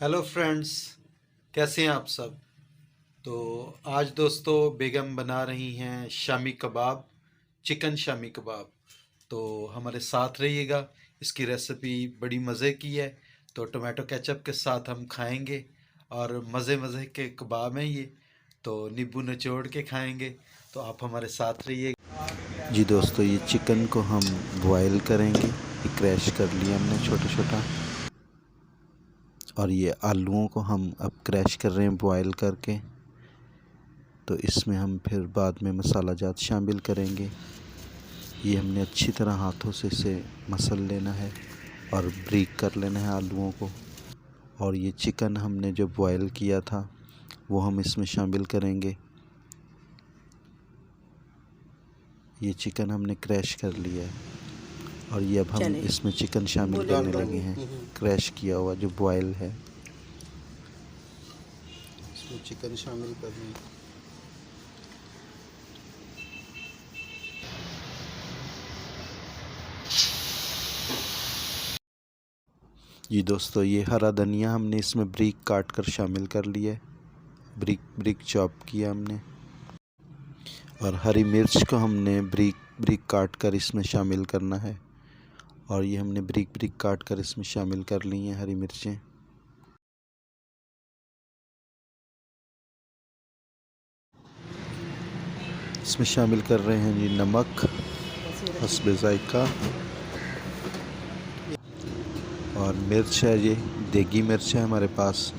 Hello friends, कैसे हैं आप सब। तो आज दोस्तों बेगम बना रही हैं शामी कबाब, चिकन शामी कबाब। तो हमारे साथ रहिएगा। इसकी रेसिपी बड़ी मज़े की है। तो टोमेटो केचप के साथ हम खाएंगे और मज़े मज़े के कबाब हैं ये। तो नींबू निचोड़ के खाएंगे। तो आप हमारे साथ रहिए। जी दोस्तों, ये चिकन को हम बॉयल करेंगे। ये क्रैश कर लिया हमने छोटा छोटा। और ये आलूओं को हम अब क्रैश कर रहे हैं बॉयल करके। तो इसमें हम फिर बाद में मसाला जात शामिल करेंगे। ये हमने अच्छी तरह हाथों से इसे मसल लेना है और ब्रीक कर लेना है आलूओं को। और ये चिकन हमने जो बॉयल किया था वो हम इसमें शामिल करेंगे। ये चिकन हमने क्रैश कर लिया है और ये अब हम इसमें चिकन शामिल करने लगे हैं। क्रैश किया हुआ जो बॉयल है इसमें चिकन शामिल करना है। जी दोस्तों, ये हरा धनिया हमने इसमें ब्रीक काट कर शामिल कर लिया है। ब्रीक ब्रीक चॉप किया हमने। और हरी मिर्च को हमने ब्रीक ब्रीक काट कर इसमें शामिल करना है। और ये हमने ब्रीक ब्रीक काट कर इसमें शामिल कर ली हैं हरी मिर्चें। इसमें शामिल कर रहे हैं जी नमक हस्बे जायका। और मिर्च है, ये देगी मिर्च है हमारे पास।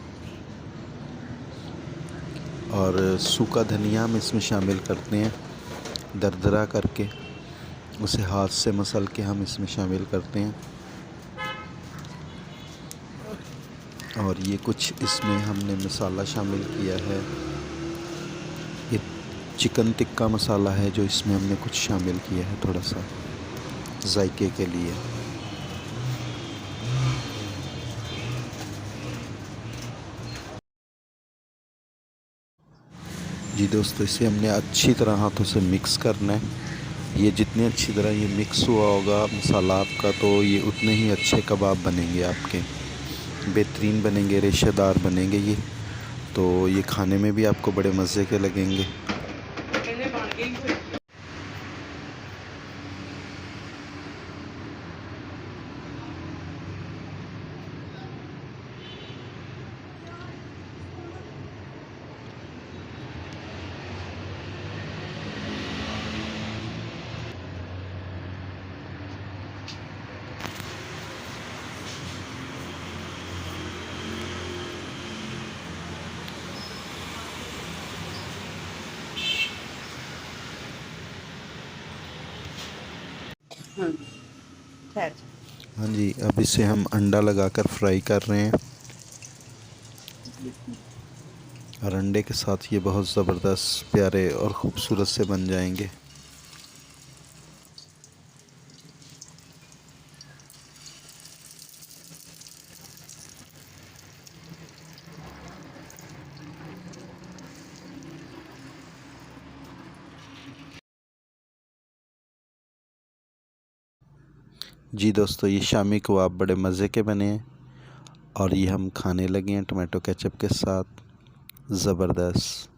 और सूखा धनिया हम इसमें शामिल करते हैं दरदरा करके। उसे हाथ से मसल के हम इसमें शामिल करते हैं। और ये कुछ इसमें हमने मसाला शामिल किया है। ये चिकन टिक्का मसाला है जो इसमें हमने कुछ शामिल किया है थोड़ा सा जायके के लिए। जी दोस्तों, इसे हमने अच्छी तरह हाथों से मिक्स करना है। ये जितनी अच्छी तरह ये मिक्स हुआ होगा मसाला आपका, तो ये उतने ही अच्छे कबाब बनेंगे आपके। बेहतरीन बनेंगे, रेशेदार बनेंगे ये। तो ये खाने में भी आपको बड़े मज़े के लगेंगे। हाँ जी, अब इसे हम अंडा लगाकर फ्राई कर रहे हैं। और अंडे के साथ ये बहुत ज़बरदस्त प्यारे और ख़ूबसूरत से बन जाएंगे। जी दोस्तों, ये शामी कबाब बड़े मज़े के बने हैं और ये हम खाने लगे हैं टोमेटो केचप के साथ। ज़बरदस्त।